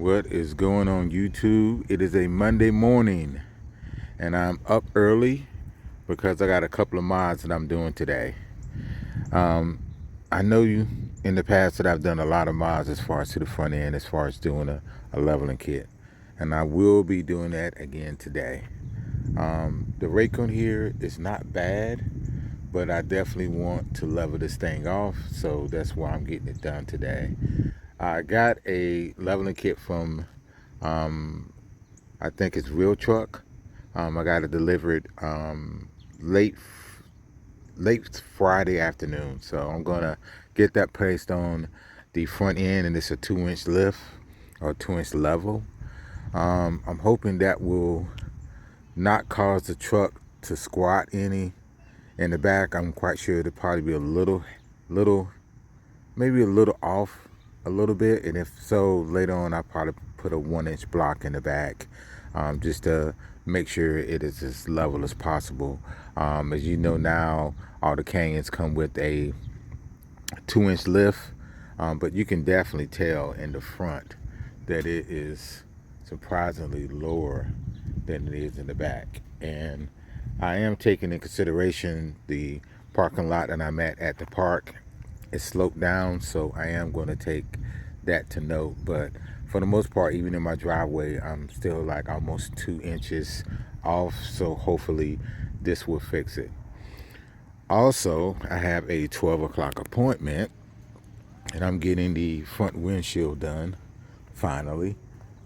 What is going on YouTube? It is a Monday morning and I'm up early because I got a couple of mods that I'm doing today. I know you in the past that I've done a lot of mods as far as to the front end, as far as doing a leveling kit, and I will be doing that again today. The rake on here is not bad, but I definitely want to level this thing off, so that's why I'm getting it done today. I got a leveling kit from I think it's Real Truck. I got it delivered late Friday afternoon, so I'm gonna get that placed on the front end, and it's a 2-inch lift or 2-inch level. I'm hoping that will not cause the truck to squat any in the back. I'm quite sure it'll probably be a little maybe a little off a little bit, and if so, later on I'll probably put a 1-inch block in the back, just to make sure it is as level as possible. As you know now, all the Canyons come with a 2-inch lift, but you can definitely tell in the front that it is surprisingly lower than it is in the back. And I am taking in consideration the parking lot that I'm at the park. It's sloped down, so I am going to take that to note. But for the most part, even in my driveway, I'm still like almost 2 inches off, so hopefully this will fix it. Also, I have a 12 o'clock appointment, and I'm getting the front windshield done finally.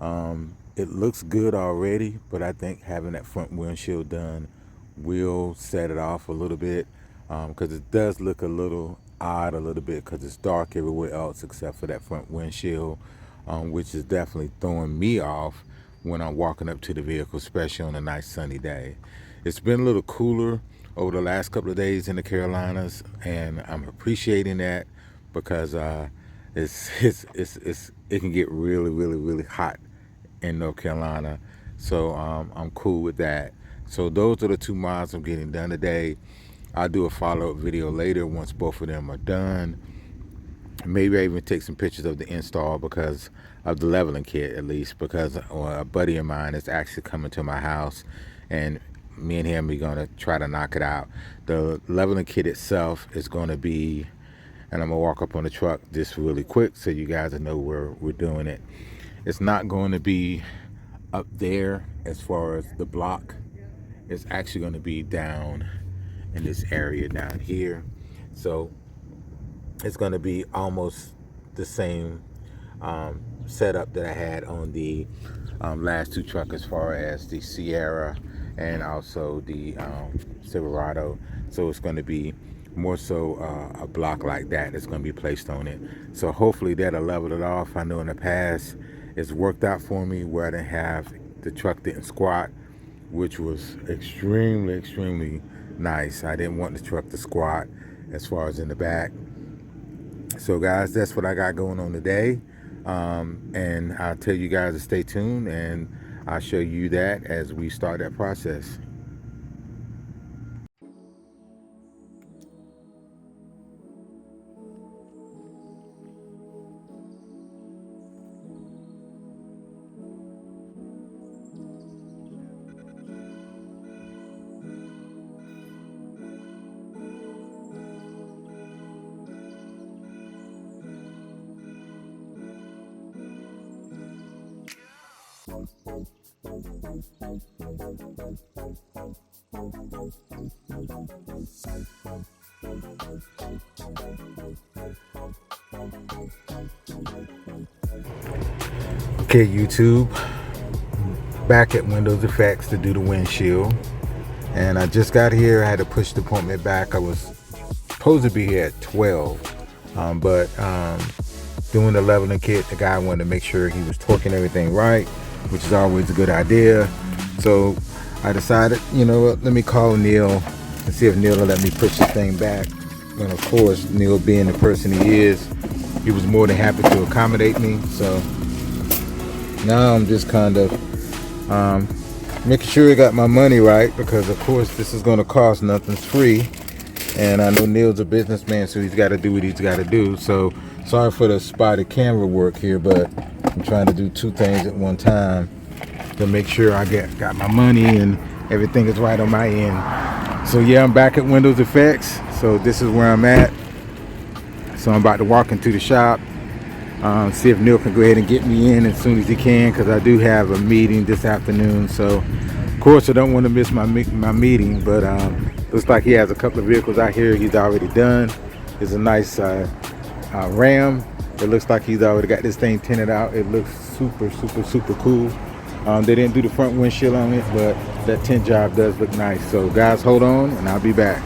It looks good already, but I think having that front windshield done will set it off a little bit, because it does look a little odd a little bit because it's dark everywhere else except for that front windshield, which is definitely throwing me off when I'm walking up to the vehicle, especially on a nice sunny day. It's been a little cooler over the last couple of days in the Carolinas, and I'm appreciating that because it can get really hot in North Carolina, so I'm cool with that. So those are the two mods I'm getting done today. I'll do a follow-up video later once both of them are done. Maybe I even take some pictures of the install because of the leveling kit, at least, because a buddy of mine is actually coming to my house, and me and him are going to try to knock it out. The leveling kit itself is going to be, and I'm going to walk up on the truck just really quick so you guys will know where we're doing it. It's not going to be up there as far as the block. It's actually going to be down in this area down here, so it's going to be almost the same setup that I had on the last two trucks, as far as the Sierra and also the Silverado. So it's going to be more so a block like that that's going to be placed on it, so hopefully that'll level it off. I know in the past it's worked out for me where I didn't have the truck didn't squat, which was extremely nice. I didn't want the truck to squat as far as in the back. So guys, that's what I got going on today, and I'll tell you guys to stay tuned, and I'll show you that as we start that process. Okay, YouTube, back at Windows Effects to do the windshield, and I just got here. I had to push the appointment back. I was supposed to be here at 12, but doing the leveling kit, the guy wanted to make sure he was torquing everything right, which is always a good idea. So I decided, you know what, let me call Neil and see if Neil will let me push this thing back. And of course, Neil, being the person he is, he was more than happy to accommodate me. So now I'm just kind of making sure I got my money right, because of course this is going to cost, nothing's free. And I know Neil's a businessman, so he's got to do what he's got to do. So sorry for the spotted camera work here, but I'm trying to do two things at one time to make sure I got my money and everything is right on my end. So yeah, I'm back at Windows Effects. So this is where I'm at. So I'm about to walk into the shop, see if Neil can go ahead and get me in as soon as he can, because I do have a meeting this afternoon. So of course I don't want to miss my meeting, but looks like he has a couple of vehicles out here he's already done. It's a nice Ram. It looks like he's already got this thing tinted out. It looks super cool. They didn't do the front windshield on it, but that tint job does look nice. So guys, hold on and I'll be back.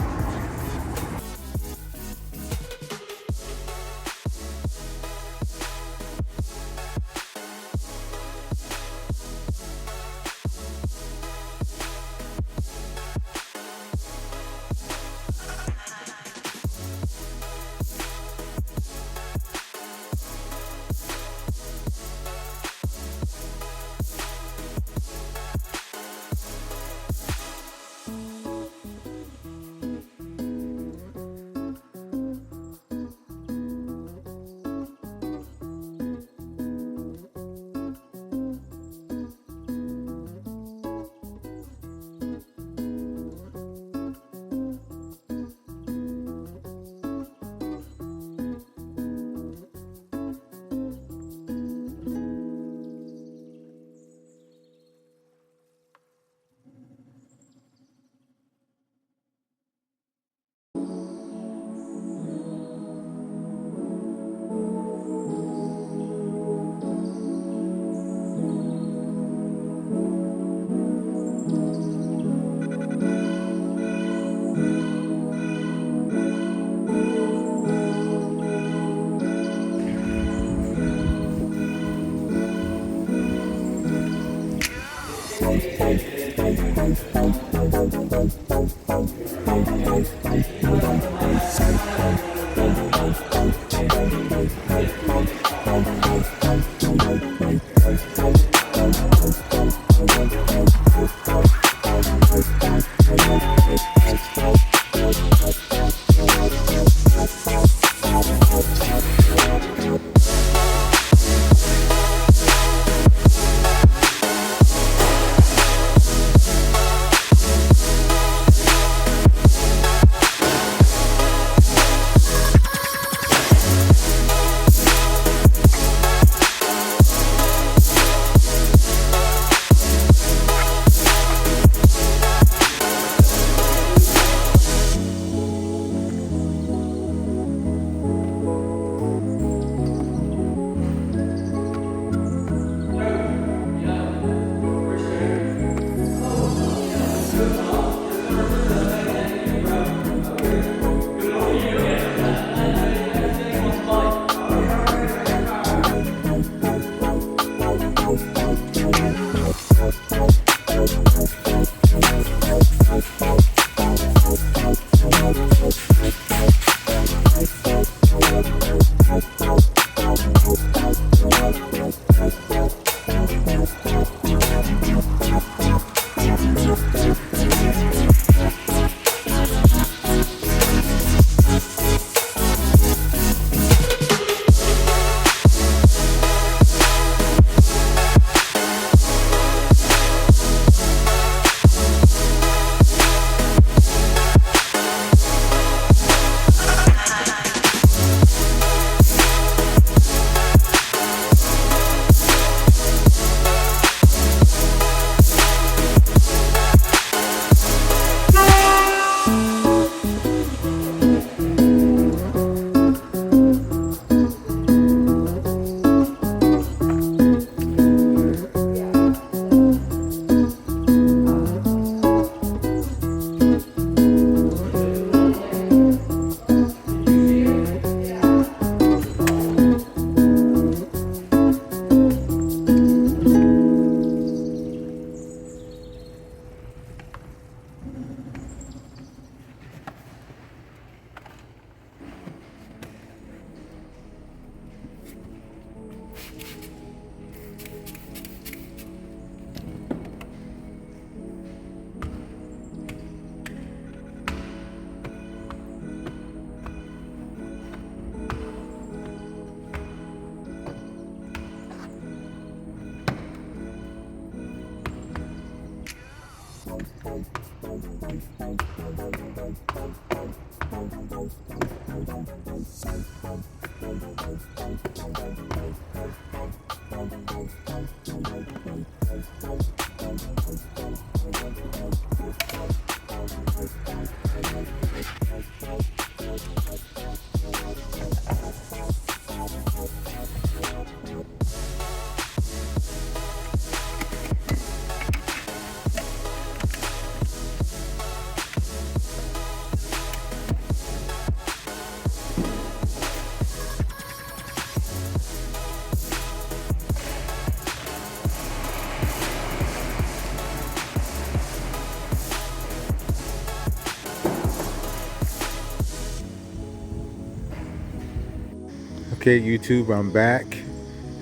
Okay, YouTube, I'm back,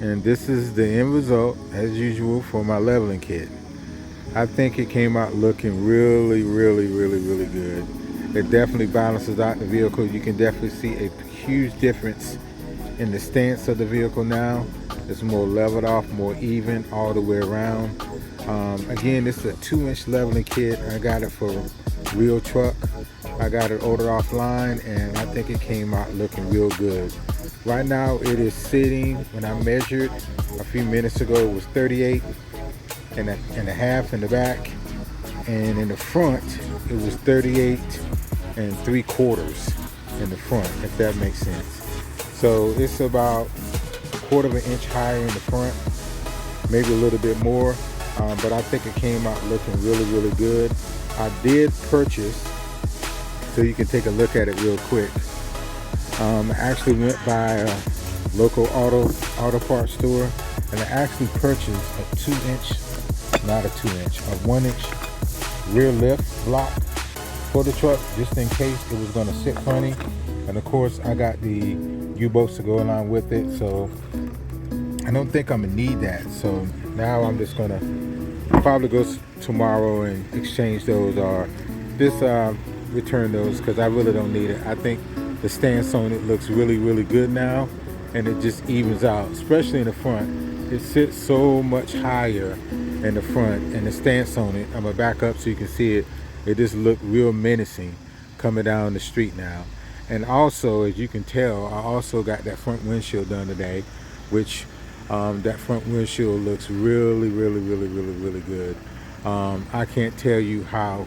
and this is the end result as usual for my leveling kit. I think it came out looking really good. It definitely balances out the vehicle. You can definitely see a huge difference in the stance of the vehicle now. It's more leveled off, more even all the way around. Again, this is a 2-inch leveling kit. I got it for Real Truck. I got it ordered offline, and I think it came out looking real good. Right now it is sitting, when I measured a few minutes ago, it was 38 and a half in the back, and in the front it was 38 3/4 in the front, if that makes sense. So it's about 1/4 of an inch higher in the front, maybe a little bit more, but I think it came out looking really good. I did purchase, so you can take a look at it real quick. I actually went by a local auto parts store, and I actually purchased a 1-inch rear lift block for the truck, just in case it was going to sit funny. And of course I got the U-bolts to go along with it, so I don't think I'm gonna need that. So now I'm just gonna probably go tomorrow and exchange those, or just return those, because I really don't need it. I think the stance on it looks really good now, and it just evens out, especially in the front. It sits so much higher in the front, and the stance on it, I'm gonna back up so you can see it. It just looked real menacing coming down the street now. And also, as you can tell, I also got that front windshield done today, which that front windshield looks really good. I can't tell you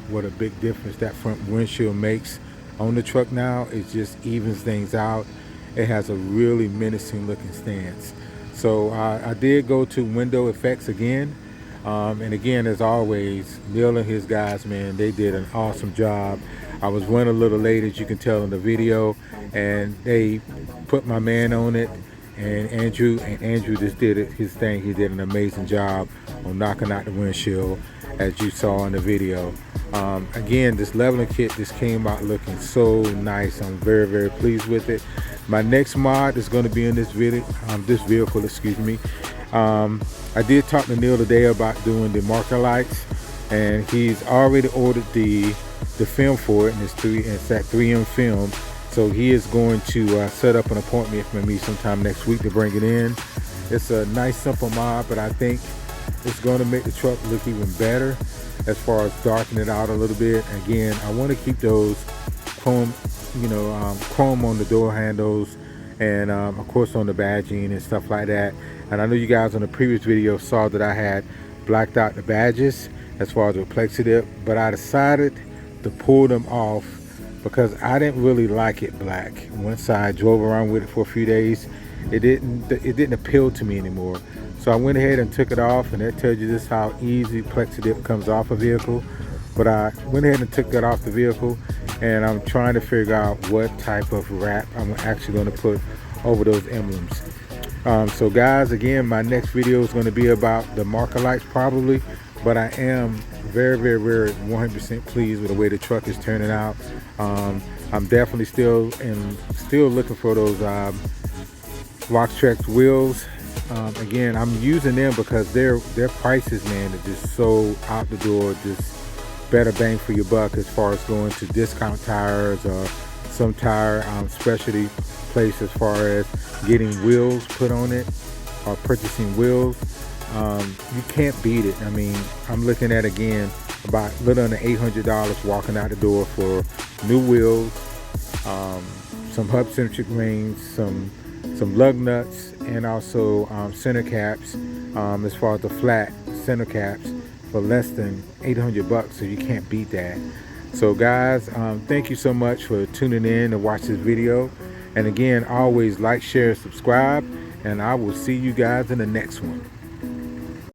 what a big difference that front windshield makes on the truck now. It just evens things out. It has a really menacing looking stance. So I did go to window effects again, and again, as always, Neil and his guys, man, they did an awesome job. I was running a little late, as you can tell in the video, and they put my man on it, and Andrew just did his thing. He did an amazing job on knocking out the windshield, as you saw in the video. Again, this leveling kit just came out looking so nice. I'm very pleased with it. My next mod is going to be in this vehicle, excuse me. I did talk to Neil today about doing the marker lights, and he's already ordered the film for it, and it's that 3M film. So he is going to set up an appointment for me sometime next week to bring it in. It's a nice simple mod, but I think it's going to make the truck look even better as far as darkening it out a little bit. Again, I want to keep those chrome on the door handles, and of course on the badging and stuff like that. And I know you guys on the previous video saw that I had blacked out the badges as far as the reflective, but I decided to pull them off because I didn't really like it black. Once I drove around with it for a few days, it didn't appeal to me anymore. So I went ahead and took it off, and that tells you just how easy plexidip comes off a vehicle. But I went ahead and took that off the vehicle, and I'm trying to figure out what type of wrap I'm actually going to put over those emblems. So guys, again, my next video is going to be about the marker lights probably, but I am very 100% pleased with the way the truck is turning out. I'm definitely still looking for those Roxtrex wheels. Again, I'm using them because their prices, man, are just so out the door, just better bang for your buck as far as going to discount tires or some tire specialty place as far as getting wheels put on it or purchasing wheels. You can't beat it. I mean, I'm looking at, again, about a little under $800 walking out the door for new wheels, some hub centric rings, some lug nuts, and also center caps, as far as the flat center caps, for less than 800 bucks. So you can't beat that. So guys, thank you so much for tuning in to watch this video. And again, always like, share, subscribe, and I will see you guys in the next one.